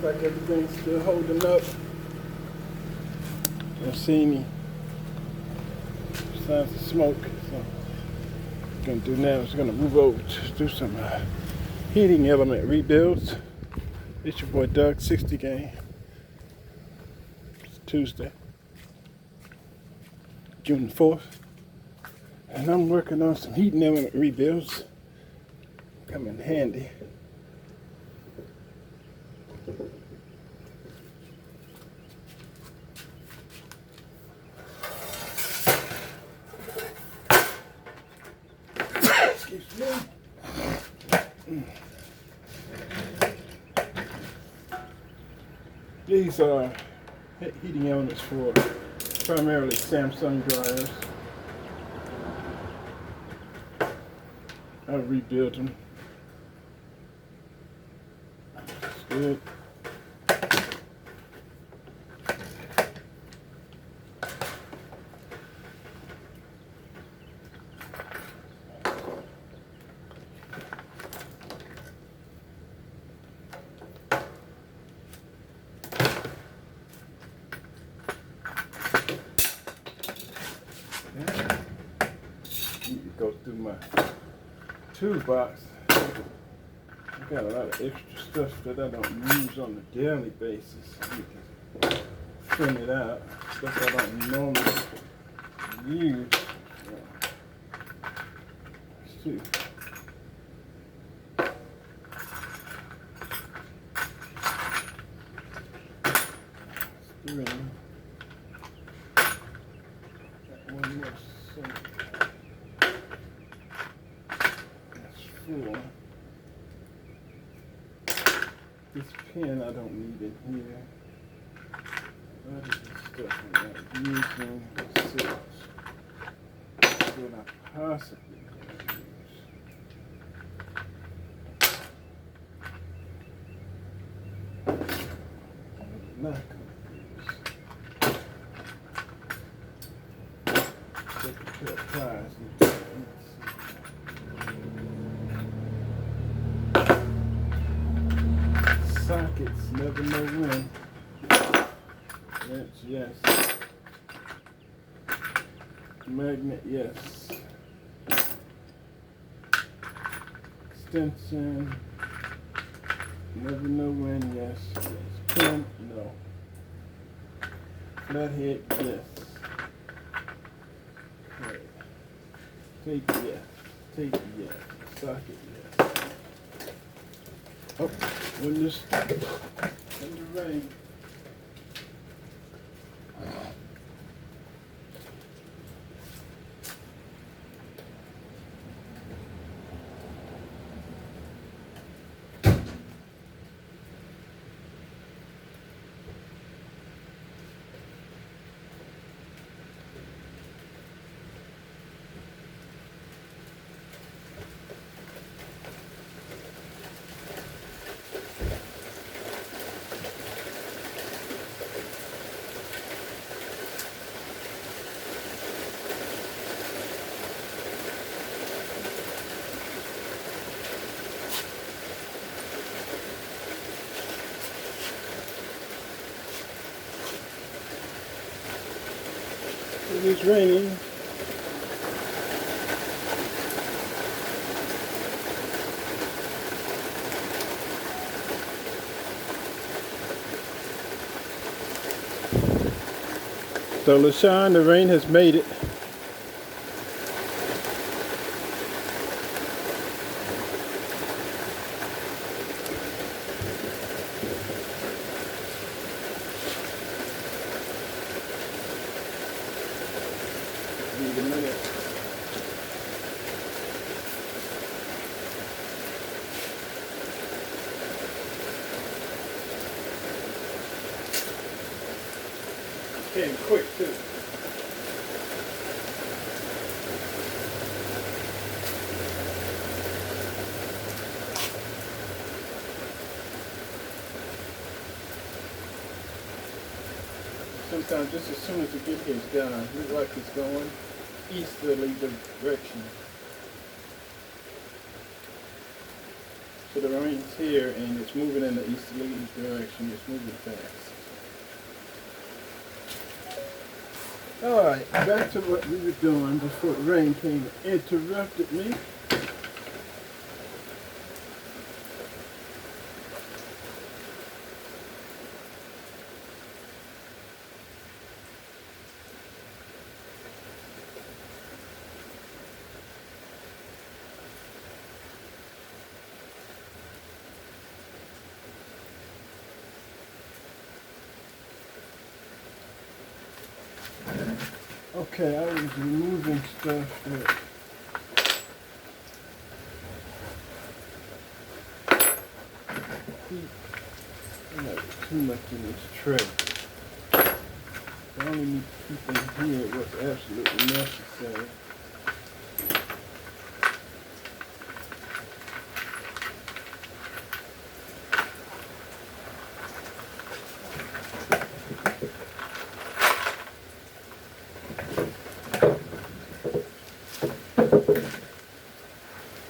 Looks like everything's still holding up. Don't see any signs of smoke. So what I'm gonna do now is gonna move over to do some heating element rebuilds. It's your boy Doug, 60 game. It's Tuesday, June 4th. And I'm working on some heating element rebuilds. Come in handy. Excuse me. These are heating elements for primarily Samsung dryers. I rebuilt them. It's good. Go through my toolbox. I got a lot of extra stuff that I don't use on a daily basis. You can thin it out. Stuff I don't normally use. Let's see. Three. That one was so. This pen I don't need it here. What is this stuff I'm not using? Let's see. What I possibly can use. I'm not going to use. Take a pair of pliers. Sockets, never know when. Wrench, yes. Magnet, yes. Extension, never know when, yes. Pin, no. Flathead, yes. Okay. Tape, yes. Tape, yes. Socket, yes. Oh, when this in the rain. It is raining. So LaShawn, the rain has made it. Need a minute. Came quick too. Sometimes just as soon as you get here, it's gone. Looks like it's going easterly direction. So the rain's here and it's moving in the easterly direction. It's moving fast. Alright, back to what we were doing before the rain came and interrupted me. Okay, I was removing stuff that too much in this tray. I only need to keep in here what's absolutely necessary.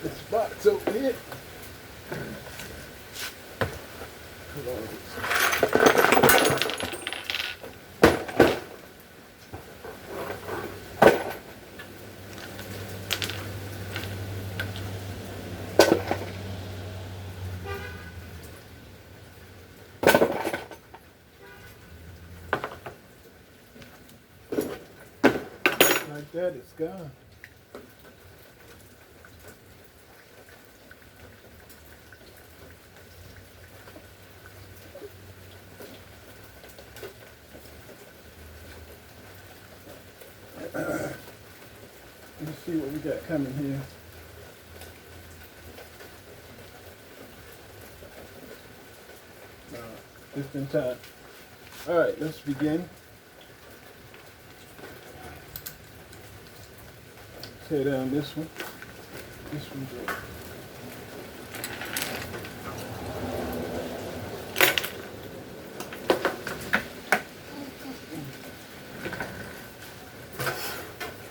This box over here. Like that, it's gone. Let's see what we got coming here. Just in time. Alright, let's begin. Tear down this one. This one's good.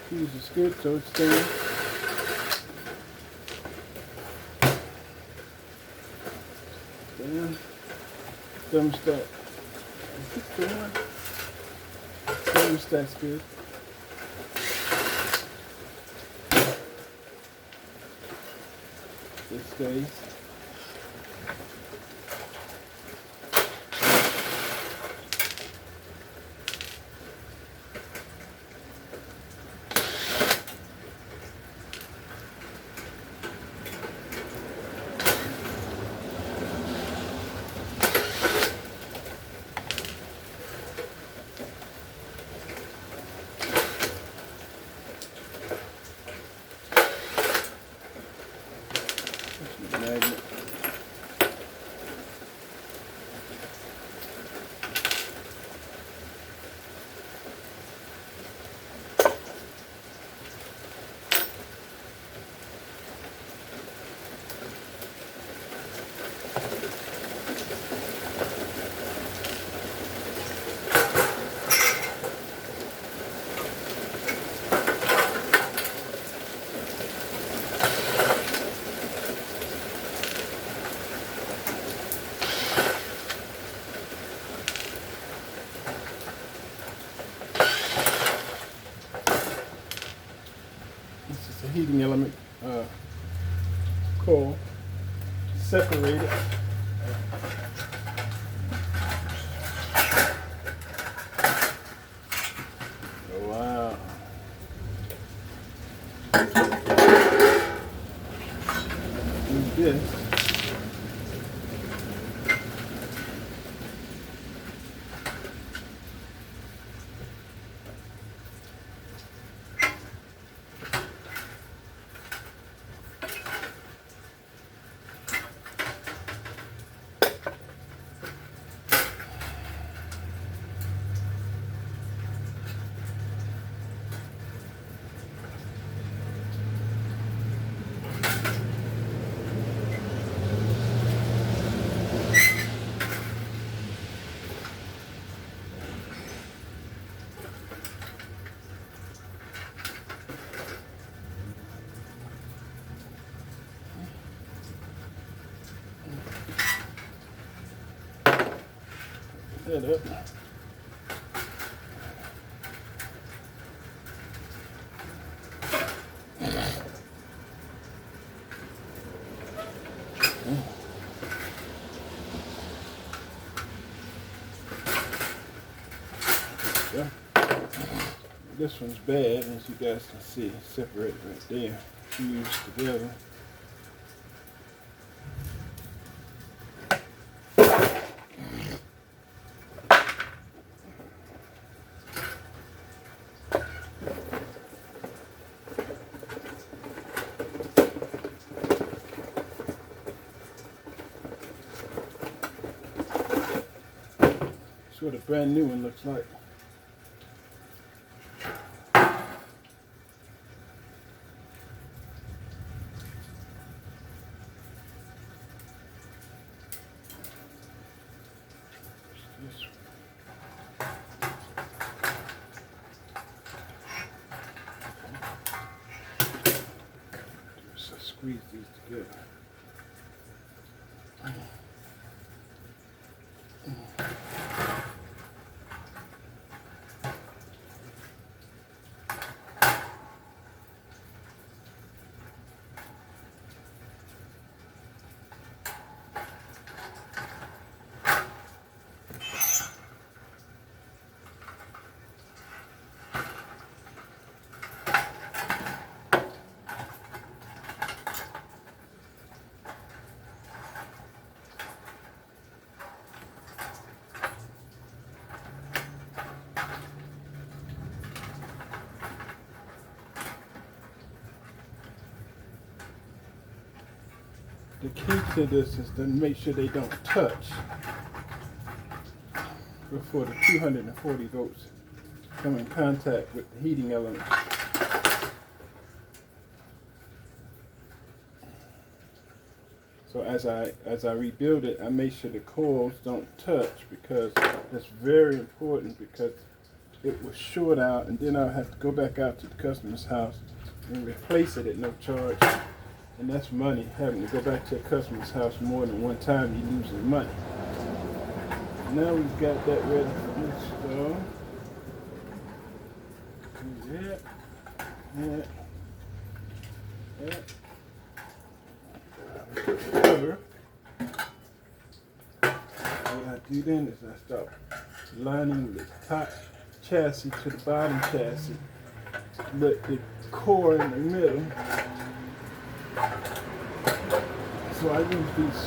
Fuse is good, so it's staying. Down. Thermostat. Is this the one? Thermostat's good. It stays. Magnet. This is a heating element coil separated. Oh, wow. Do this. that up. Yeah. This one's bad, as you guys can see, it's separated right there, fused together. That's what a brand new one looks like. So squeeze these together. The key to this is to make sure they don't touch before the 240 volts come in contact with the heating element. So as I rebuild it, I make sure the coils don't touch, because that's very important, because it will short out, and then I'll have to go back out to the customer's house and replace it at no charge. And that's money. Having to go back to a customer's house more than one time, you losing money. Now we've got that ready for install. Do that, that. Cover. What I do then is I start lining the top chassis to the bottom chassis. Let the core in the middle. So I use these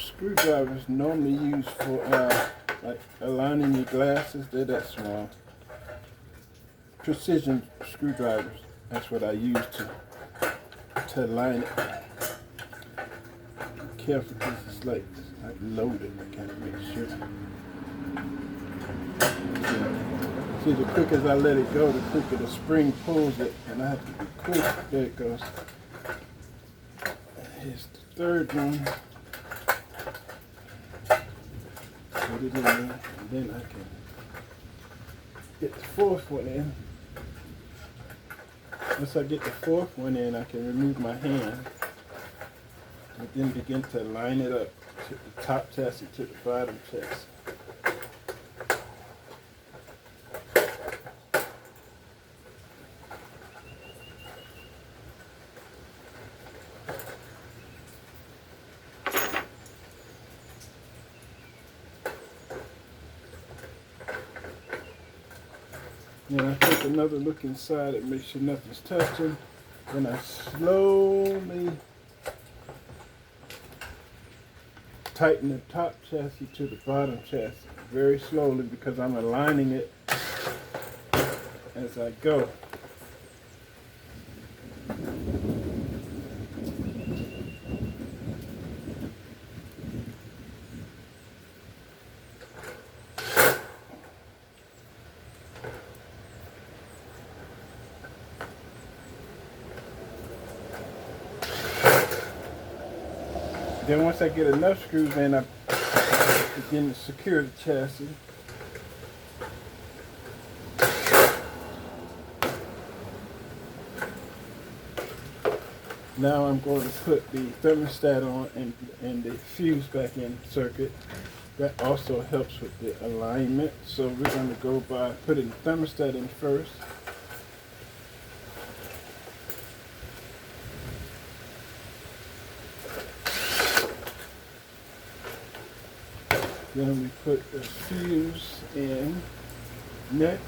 screwdrivers normally used for like aligning your glasses. They're that small. Precision screwdrivers. That's what I use to align it. Be careful, because it's like loaded. I gotta make sure. See, the quicker I let it go, the quicker the spring pulls it, and I have to be quick. There it goes. Here's the third one. Put it in there, and then I can get the fourth one in. Once I get the fourth one in, I can remove my hand and then begin to line it up to the top chassis to the bottom chassis. Then I take another look inside and make sure nothing's touching. Then I slowly tighten the top chassis to the bottom chassis. Very slowly, because I'm aligning it as I go. Then once I get enough screws in, I begin to secure the chassis. Now I'm going to put the thermostat on and the fuse back in circuit. That also helps with the alignment. So we're going to go by putting the thermostat in first. Then we put the fuse in next.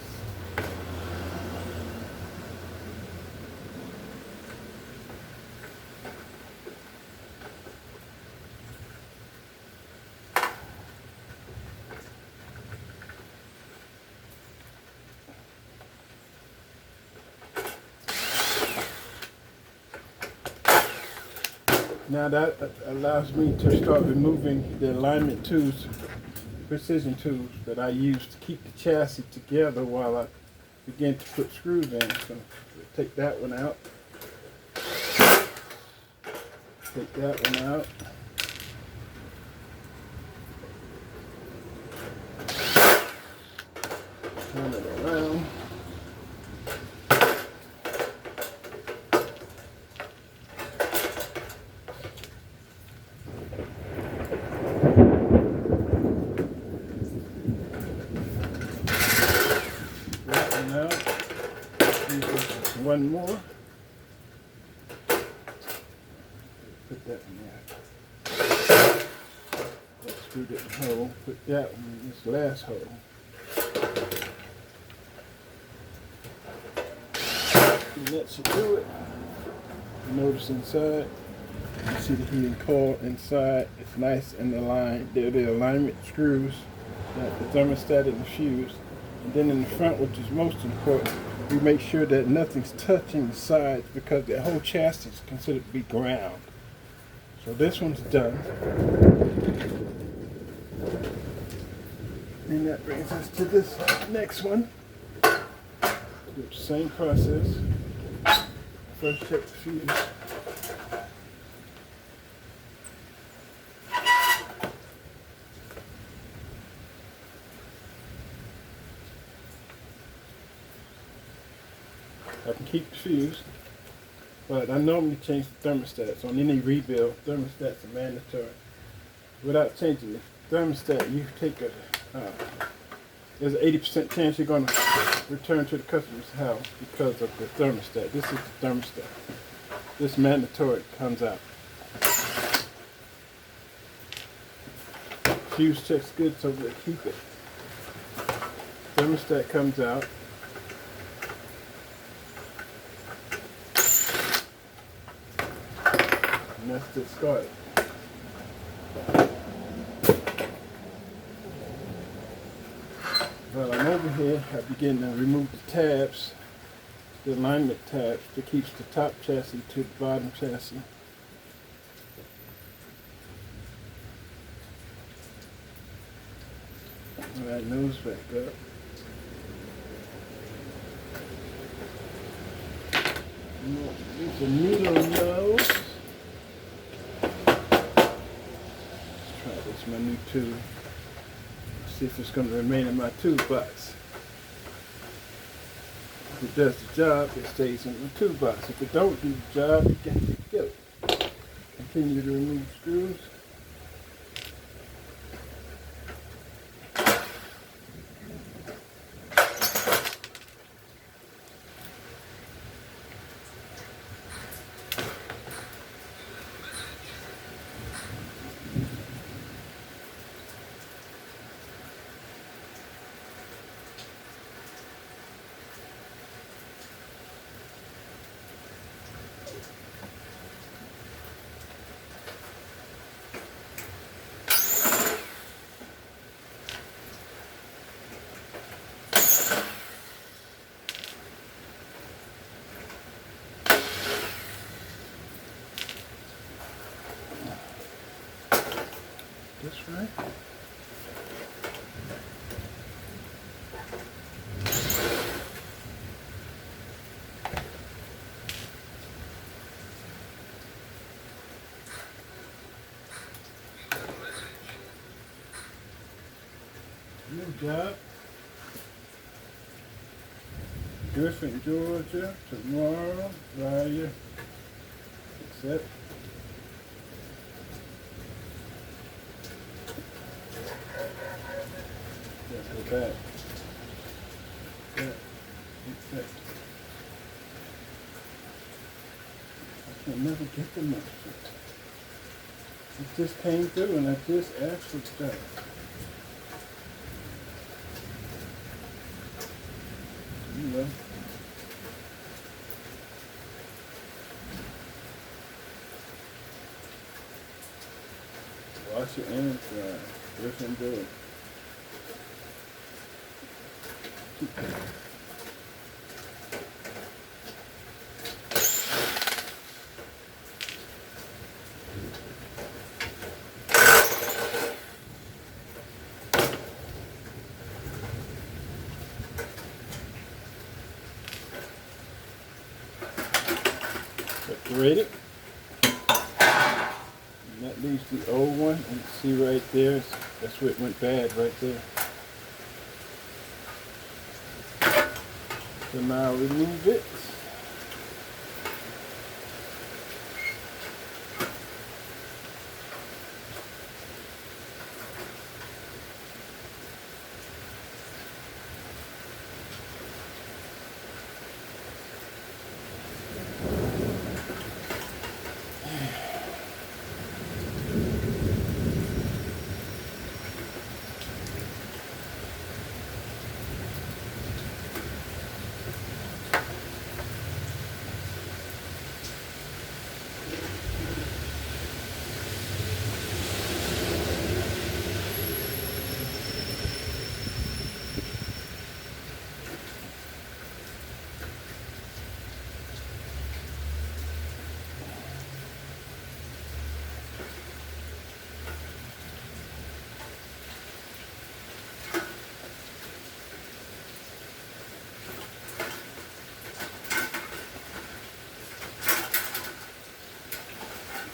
Now that allows me to start removing the alignment tools, precision tools that I use to keep the chassis together while I begin to put screws in. So take that one out. Take that one out. Turn it around. One more. Put that in there. That screwed it in the hole. Put that one in this last hole. And that should do it. Notice inside, you see the heating coil inside. It's nice and aligned. They're the alignment screws, the thermostat and the fuse. And then in the front, which is most important, we make sure that nothing's touching the sides because the whole chassis is considered to be ground. So this one's done. And that brings us to this next one. Do the same process. First check the fuse. I can keep the fuse, but I normally change the thermostats. On any rebuild, thermostats are mandatory. Without changing the thermostat, you take there's an 80% chance you're going to return to the customer's house because of the thermostat. This is the thermostat. This mandatory comes out. Fuse checks good, so we'll keep it. Thermostat comes out. And that's discarded. While I'm over here, I begin to remove the tabs, the alignment tabs that keeps the top chassis to the bottom chassis. Alright, nose back up. Use a needle nose. This is my new tube. See if it's going to remain in my toolbox. If it does the job, it stays in the toolbox. If it don't do the job, it gets to go. Continue to remove screws. This right. Good job. Griffin, Georgia, tomorrow, Raya, Set. Let's go back. That. I can never get the mustard. It just came through and I just asked for stuff. You know. Wash your hands dry. Just enjoy it. Separate it. And that leaves the old one. And see right there, that's where it went bad right there. So now remove it.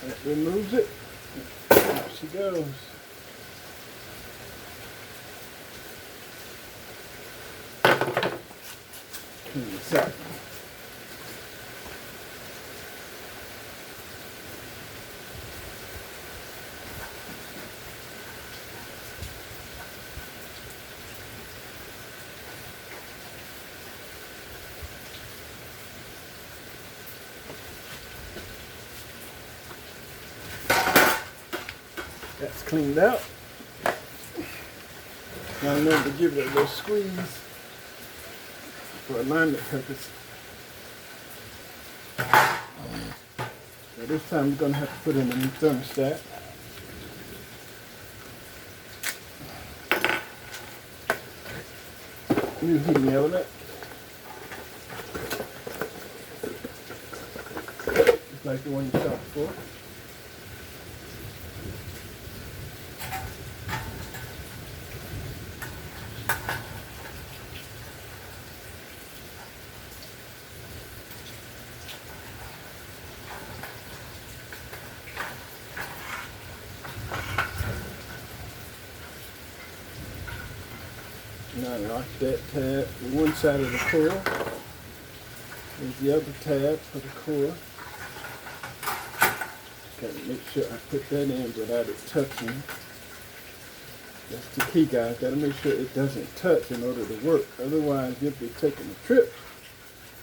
That removes it. There she goes. Clean this up. That's cleaned out. Now remember to give it a little squeeze for alignment purpose. Now this time we're going to have to put in a new thermostat. New heating element. Just like the one you saw before. Now lock that tab for one side of the core. There's the other tab for the core. Gotta make sure I put that in without it touching. That's the key, guys. Gotta make sure it doesn't touch in order to work. Otherwise, you'll be taking a trip,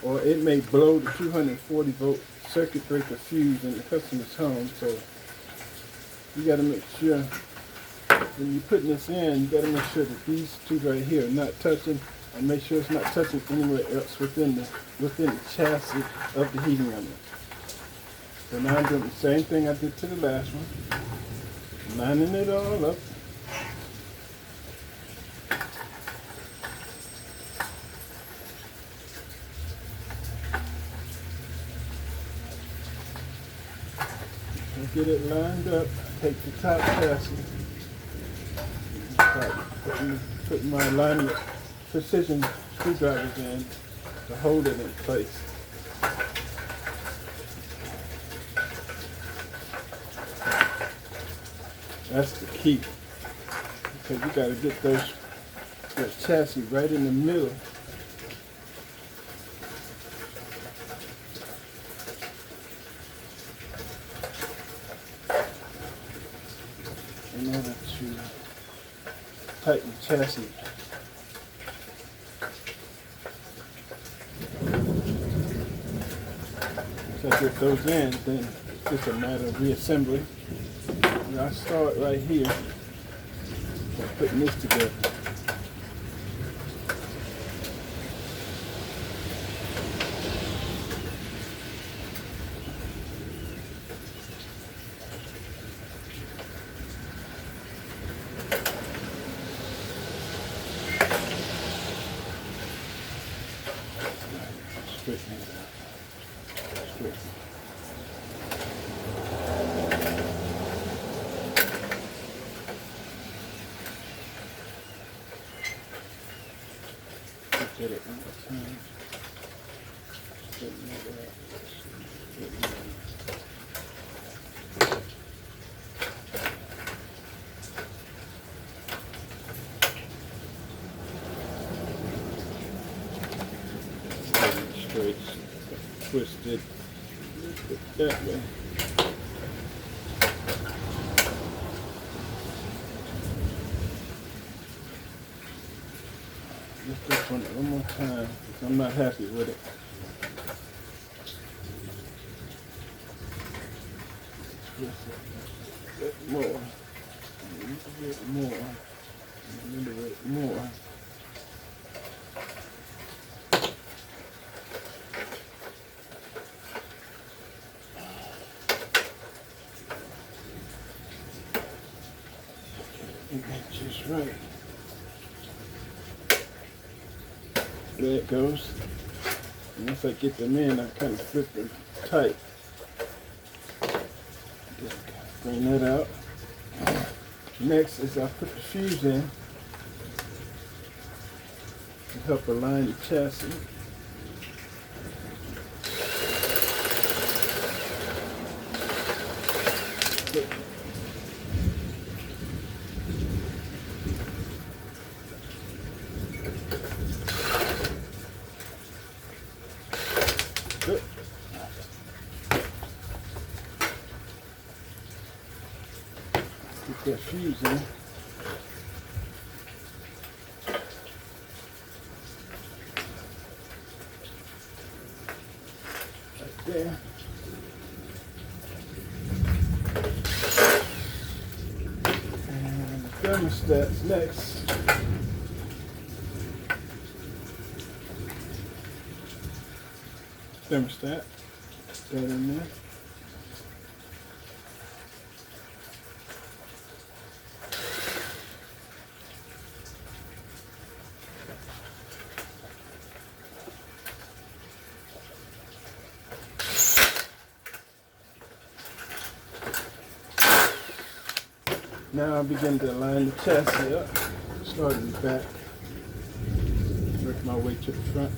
or it may blow the 240 volt circuit breaker fuse in the customer's home. So you gotta make sure when you're putting this in, you got to make sure that these two right here are not touching, and make sure it's not touching anywhere else within the chassis of the heating element. So now I'm doing the same thing I did to the last one, lining it all up. And get it lined up. Take the top chassis. Putting my alignment precision screwdrivers in to hold it in place. That's the key, because you got to get those chassis right in the middle. in order to tighten the chassis. Once I get those in, then it's just a matter of reassembly. And I start right here by putting this together. Straighten it out. Straighten. Get it one more time. Straighten that out. Straighten it out. Straight, twist it that way. Lift this one one more time because I'm not happy with it. Twist it a bit more, a little bit more, a little bit more. Just right. There it goes. And once I get them in, I kind of flip them tight. Just bring that out. Next is I put the fuse in to help align the chassis. Good. Get that fuse in. Right there. And the thermostat's next. Thermostat, put that in there. Now I begin to align the chassis up, starting in the back, work my way to the front.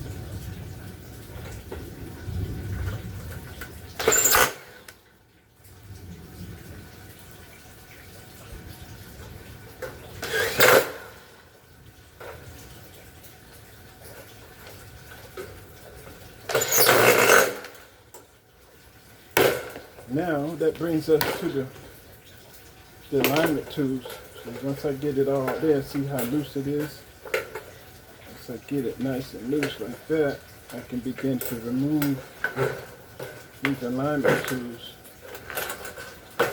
Now that brings us to the alignment tools. So once I get it all there, see how loose it is? Once I get it nice and loose like that, I can begin to remove these alignment tools. I'm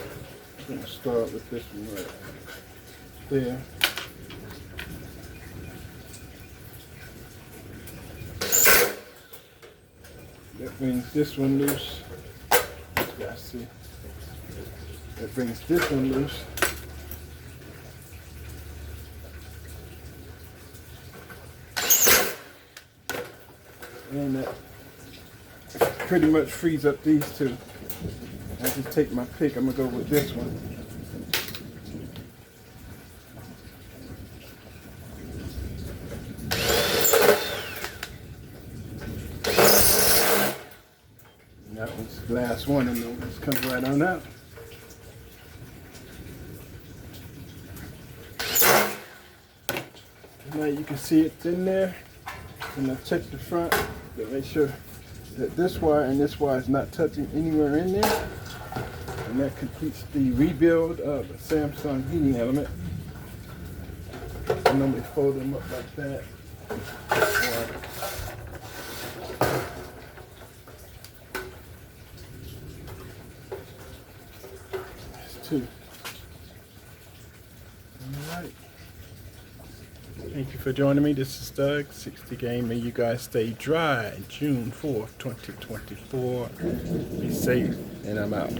going to start with this one right there. That brings this one loose. You guys see? That brings this one loose. And that pretty much frees up these two. I just take my pick. I'm going to go with this one. That one's the last one, and then just comes right on out. Now you can see it's in there, and I check the front to make sure that this wire and this wire is not touching anywhere in there. And that completes the rebuild of the Samsung heating element. I normally fold them up like that. That's two. Alright. Thank you for joining me. This is Doug, 60 Game, and you guys stay dry. June 4th, 2024. Be safe, and I'm out.